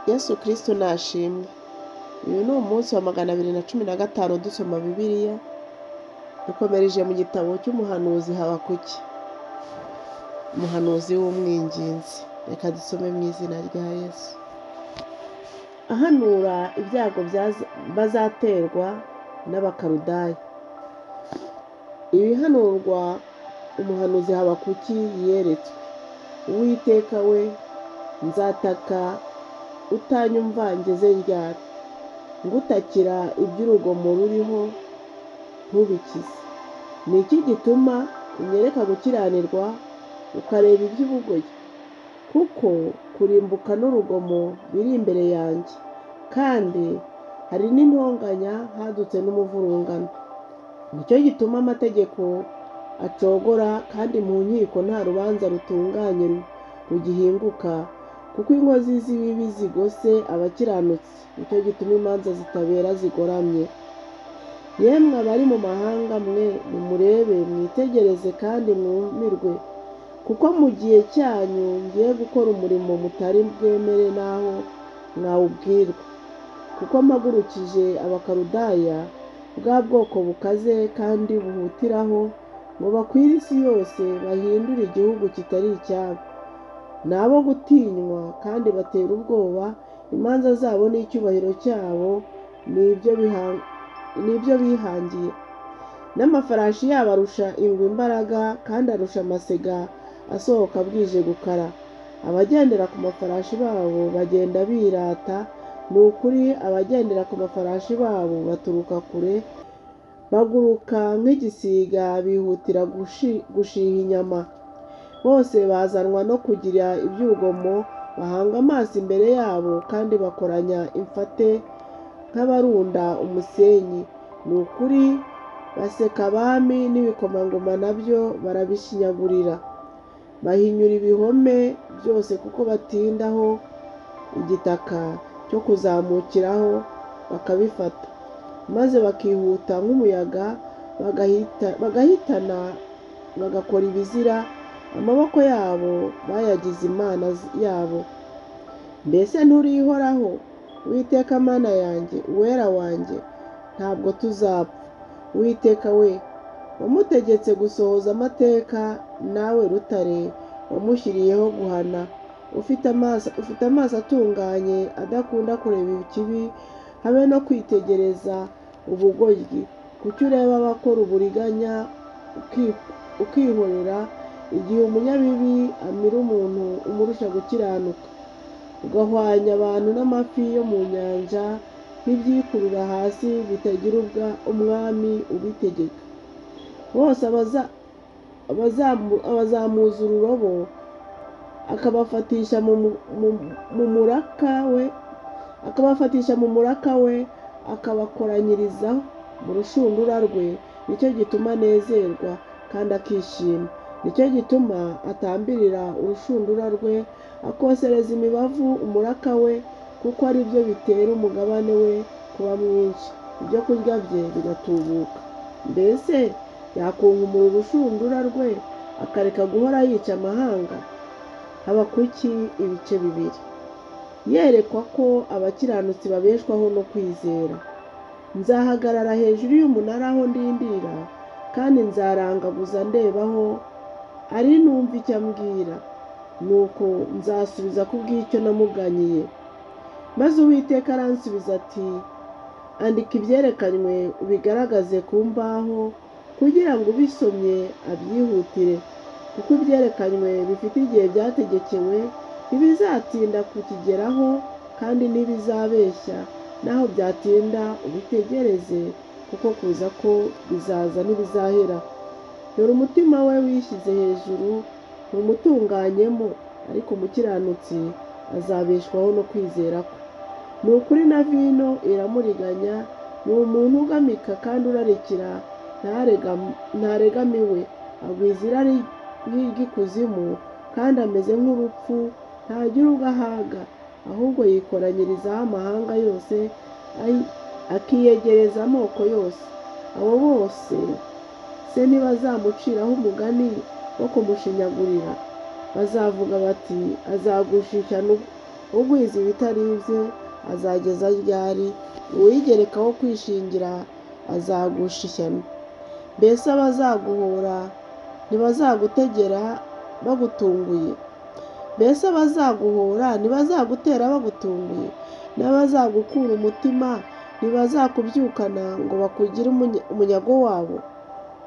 Yesu Kristo nashimwe. Uyu ni umunsi wa 215 dusoma Bibiliya. Dukomereje mu gitabo cy'umuhanuzi Habakuki, umuhanuzi w'umwinginzi. Reka dusome mu izina rya Yesu. Ahanura ibyago bazaterwa n'Abakaludaya. Ibihanurwa umuhanuzi Habakuki yeretswe. Uwiteka we, nzataka utanyumva ngeze ryari? Ngutakira iby'urugomo ruriho ntubikize. Ni iki gituma unyereka gukiranirwa ukareba iby'ubugoyi? Kuko kurimbuka n'urugomo biri imbere yanjye, kandi hari n'intonganya, hadutse n'umuvurungano. Nicyo gituma amategeko acogora, kandi mu nkiko nta rubanza rutunganye rugihinguka, kuko inkozi z'ibibi zigose abakiranutsi. Nicyo gituma imanza zitabera zigoramye. Yemwe abari mu mahanga mwe, nimurebe mwitegereze kandi mwumirwe, kuko mu gihe cyanyu ngiye gukora umurimo mutari bwemere n'aho mwawubwirwa. Kuko mpagurukije Abakaludaya, bwa bwoko bukaze kandi buhutiraho, ngo bakwire isi yose, bahindure igihugu kitari icyabo. Ni abo gutinywa kandi batera ubwoba, imanza zabo n'icyubahiro cyabo n'ibyo bihangiye. N'amafarashi yabo arusha ingwe imbaraga, kandi arusha amasega asohoka bwije gukara. Abagendera ku mafarashi babo bagenda birata, ni ukuri abagendera ku mafarashi babo baturuka kure, baguruka nk'igisiga, bihutira gushiha inyama. Bose bazanwa no kugira iby'urugomo, bahanga amaso imbere yabo, kandi bakoranya imfate nk'abarunda umusenyi. Ni ukuri baseka abami n'ibikomangoma, nabyo barabishinyagurira. Bahinyura ibihome byose kuko batindaho igitaka cyo kuzamukiraho bakabifata, maze bakihuta nk'umuyaga, bagahitana bagakora ibizira. Amaboko yabo bayagize imana yabo. Mbese nturihoraho, Uwiteka Mana yanjye, Uwera wanjye? Ntabwo tuzapfa. Uwiteka we, wamutegetse gusohoza amateka, nawe Rutare wamushyiriyeho guhana. Ufite amaso atunganye, adakunda kureba ikibi, habe no kwitegereza ubugoryi. Kuki ureba abakora uburiganya ukihorera, igihe umunyabibi amira umuntu umurusha gukiranuka? Ugahwanya abantu n'amafi yo mu nyanja, nk'ibyikurura hasi bitagira umwami ubitegeka. Bose abazamuza ururobo, akabafatisha mu muraka we, akabakoranyiriza mu rushundura rwe. Nicyo gituma anezerwa kandi akishima. Nicyo gituma atambirira urushundura rwe, akosereza imibavu umuraka we, kuko ari byo bitera umugabane we kuba mwinshi, ibyo kurya bye bigatubuka. Mbese yakunkumura urushundura rwe, akareka guhora yica amahanga? Habakuki ibice 2. Yerekwa ko abakiranutsi babeshwaho no kwizera. Nzahagarara hejuru y'umunara aho ndindira, kandi nzarangaguza ndebaho, ari numva icyo ambwira. Nuko nzasubiza ku bw'icyo namuganyiye. Maze Uwiteka aransubiza ati, andika ibyerekanywe ubigaragaze ku mbaho, kugira ngo ubisomye abyihutire. Kuko ibyerekanywe bifite igihe byategekewe, ntibizatinda kukigeraho, kandi ntibizabeshya. Naho byatinda ubitegereze, kuko kuza ko bizaza ntibizahera. Dore umutima we wishyize hejuru ntumutunganyemo, ariko umukiranutsi azabeshwaho no kwizera kwe. Ni ukuri na vino iramuriganya, ni umuntu ugamika kandi urarikira, ntaregamiwe. Agwiza irari nk'iry'ikuzimu, kandi ameze nk'urupfu, ntagira ubwo ahaga, ahubwo yikoranyirizaho amahanga yose, akiyegereza amoko yose. Abo bose se ntibazamuciraho umugani wo kumushinyagurira? Bazavuga bati, azagushisha ugwiza ibitari ibye azageza ryari? Uwigerekaho kwishingira azagusha ishyano. Mbese abazaguhora ntibazagutegera bagutunguye? Mbese abazaguhora ntibazagutera bagutunguye? N'abazagukura umutima ntibazakubyukana ngo bakugire umunyago wabo?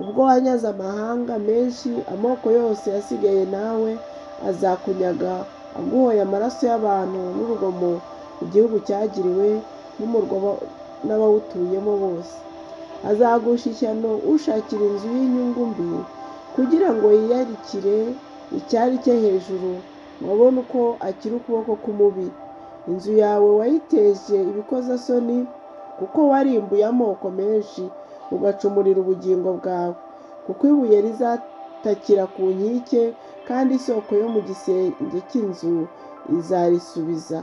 Ubwo wanyaze amahanga menshi, amoko yose yasigaye nawe azakunyaga, aguhoye amaraso y'abantu n'urugomo igihugu cyagiriwe n'umurwa n'abawutuyemo bose. Azagusha ishyano ushakira inzu y'inyungu mbi, kugira ngo yiyarikire icyari cye hejuru, ngo abone uko akira ukuboko k'umubi. Inzu yawe wayiteje ibikozasoni, kuko warimbuye amoko menshi, ugacumurira ubugingo bwawe. Kuko ibuye rizatakira ku nkike, kandi isoko yo mu gisenge cy'inzu izarisubiza.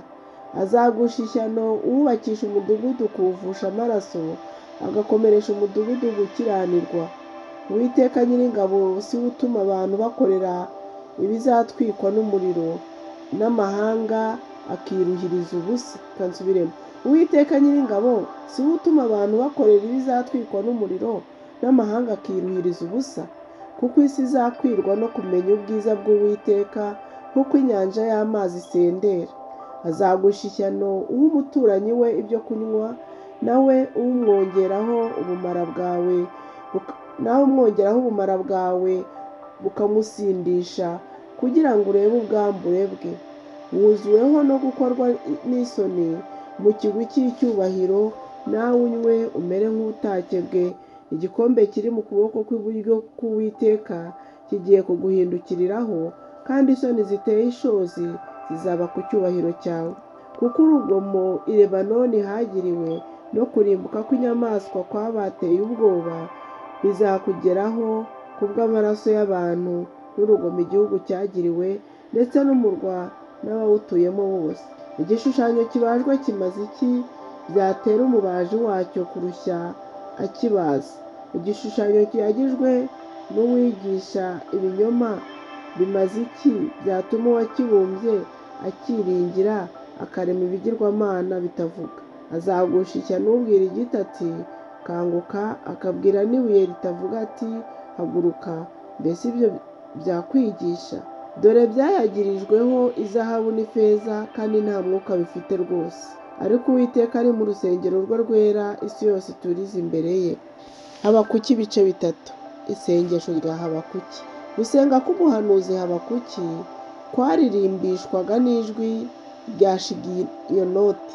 Azagusha ishyano uwubakisha umudugudu kuwuvusha amaraso, agakomeresha umudugudu gukiranirwa. Uwiteka Nyiringabo si we utuma abantu bakorera ibizatwikwa n'umuriro, n'amahanga akiruhiriza ubusa. Kansubiremo. Uwiteka Nyiringabo si we utuma abantu bakorera ibizatwikwa n'umuriro, n'amahanga akiruhiriza ubusa. Kuko isi izakwirwa no kumenya ubwiza bw'Uwiteka, nk'uko inyanja y'amazi isendera. Azagusha ishyano uw'umuturanyi we ibyo kunywa, nawe umwongeraho ubumara bwawe bukamusindisha, kugira ngo urebe ubwambure bwe. Wuzuweho no gukorwa n'isoni mu kigwi cy'icyubahiro, nawe unywe umere nk'utakebwe. Igikombe kiri mu kuboko kw'iburyo k'Uwiteka kigiye kuguhindukiriraho, kandi isoni ziteye ishozi zizaba ku cyubahiro cyawe. Kuko urugomo i Lebanoni hagiriwe no kurimbuka kw'inyamaswa kwabateye ubwoba bizakugeraho kubw'amaraso y'abantu n'urugomo igihugu cyagiriwe, ndetse n'umurwa n'abawutuyemo bose. Igishushanyo kibajwe kimaze iki? Byatera umubaji wacyo kurushya akibaza. Igishushanyo kiyagijwe n'uwigisha ibinyoma bimaze iki? Byatuma uwakibumbye akiringira, akarema ibigirwamana bitavuga. Azagusha ishyano ubwira igiti ati kanguka, akabwira n'ibuye ritavuga ati haguruka. Mbese ibyo byakwigisha? Dore byayagirijweho izahabu n'ifeza, kandi nta mwuka bifite rwose. Ariko Uwiteka ari mu rusengero rwe rwera, isi yose iturize imbere ye. Habakuki ibice bitatu. Isengesho rya Habakuki. Gusenga k'umuhanuzi Habakuki kwaririmbishwaga n'ijwi rya Shigiyonoti.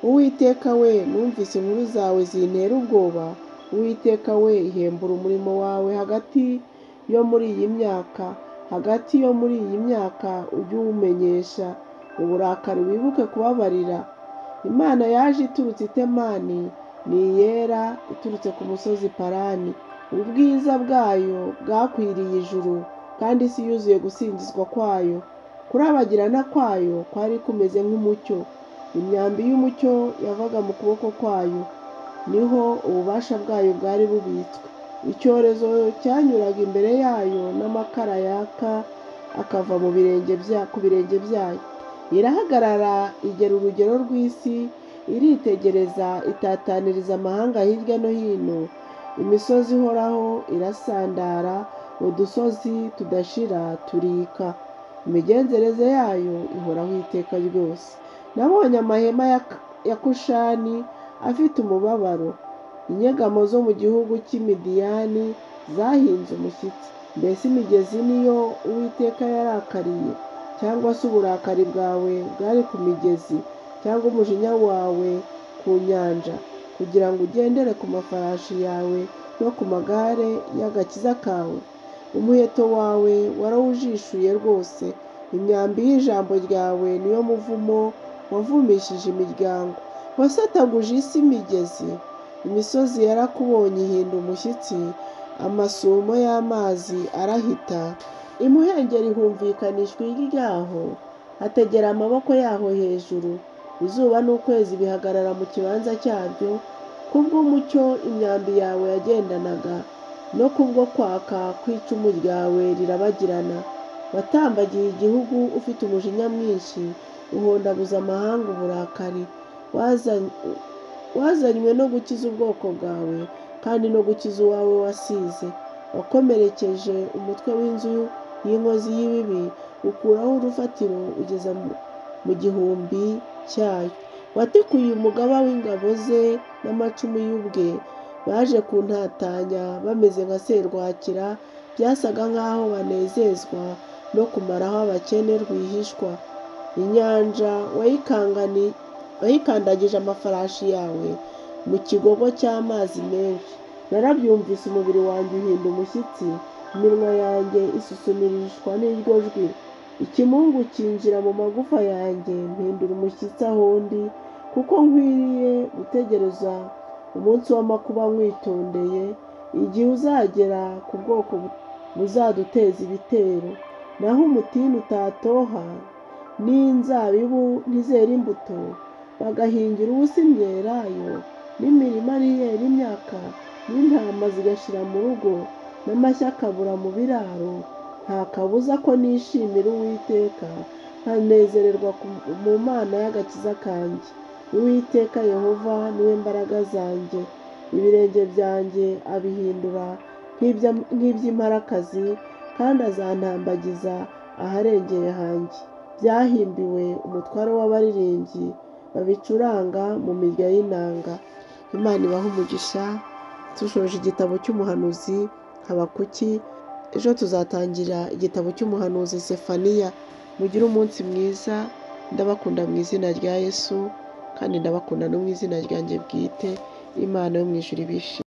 Uwiteka we, numvise inkuru zawe zintera ubwoba. Uwiteka we, ihembura umurimo wawe hagati yo muri iyi myaka ujye uwumenyesha uburakari, wibuke kubabarira. Imana yaje iturutse i Temani, ni iyera iturutse ku musozi Parani. Ubwiza bwayo bwakwiriye ijuru, kandi isi yuzuye gusingizwa kwayo. Kurabagirana kwayo kwari kumeze nk'umucyo, imyambi y'umucyo yavaga mu kuboko kwayo, niho ububasha bwayo bwari bubitswe. Icyorezo cyanyuraga imbere yayo, n'amakara yaka akava ku birenge byayo. Irahagarara igera urugero rw'isi, iritegereza itataniriza amahanga hirya no hino. Imisozi ihoraho irasandara, udusozi tudashira turika. Imigenzereze yayo ihoraho iteka ryose. Nabonye amahema ya Kushani afite umubabaro. Inyegamo zo mu gihugu cy'Imidiyani zahinze umushyitsi. Mbese imigezi niyo Uwiteka yarakariye? Cyangwa se uburakari bwawe bwari ku migezi? Cyangwa umujinya wawe ku nyanja? Kugira ngo ugendere ku mafarashi yawe no ku magare y'agakiza kawe? Umuheto wawe warawujishuye rwose. Imyambi y'ijambo ryawe niyo muvumo wavumishije imiryango. Wasataguje isi imigezi. Imisozi yarakubonye ihinda umushyitsi, amasumo y'amazi arahita. Imuhengeri humvikanishwa ijwi ryaho, hategera amaboko yaho hejuru. Izuba n'ukwezi bihagarara mu kibanza cyabyo. Kubw'umucyo imyambi yawe yagendanaga, no kubwo kwaka kw'icumu ryawe rirabagirana. Watambagiye igihugu ufite umujinya mwinshi, uhondabuza amahanga uburakari, wazanywe no gukiza ubwoko bwawe kandi no gukiza uwawe wasize. Wakomerekeje umutwe w'inzu y'inkozi y'ibibi, ukuraho urufatiro ugeza mu gihumbi cyayo. Watikuye umugaba w'ingabo ze n'amacumu y'ubwe, baje kuntatanya bameze nka serwakira, byasaga nk'aho banezezwa no kumaraho abakene rwihishwa. Inyanja wayikandagije amafarashi yawe mu kigogo cy'amazi menshi. Narabyumvise, umubiri wanjye uhinda umushyitsi, iminwa yanjye isusumirishwa n'iryo jwi. Ikimungu cyinjira mu magufa yanjye, mpindura umushyitsi aho ndi, kuko nkwiriye gutegereza umunsi w'amakuba nkwitondeye, igihe uzagera ku bwoko buzaduteza ibitero. Naho umutini utatoha n'inzabibu ntizera imbuto, bagahingira ubusa imyelayo, n'imirima ntiyera imyaka, n'intama zigashira mu rugo, n'amashyo akabura mu biraro, nta kabuza ko nishimira Uwiteka, nkanezererwa mu Mana y'agakiza kanjye. Uwiteka Yehova niwe mbaraga zanjye, ibirenge byanjye abihindura nk'iby'imparakazi, kandi azantambagiza aharengeye hanjye. Byahimbiwe umutware w'abaririmbyi babicuranga mu mirya y'inanga. Imana ibahe umugisha. Dushoje igitabo cy'umuhanuzi Habakuki, ejo tuzatangira igitabo cy'umuhanuzi Sefaniya. Mugire umunsi mwiza, ndabakunda mu izina rya Yesu, kandi ndabakunda no mu izina ryanjye bwite. Imana yo mu ijuru ibishimire.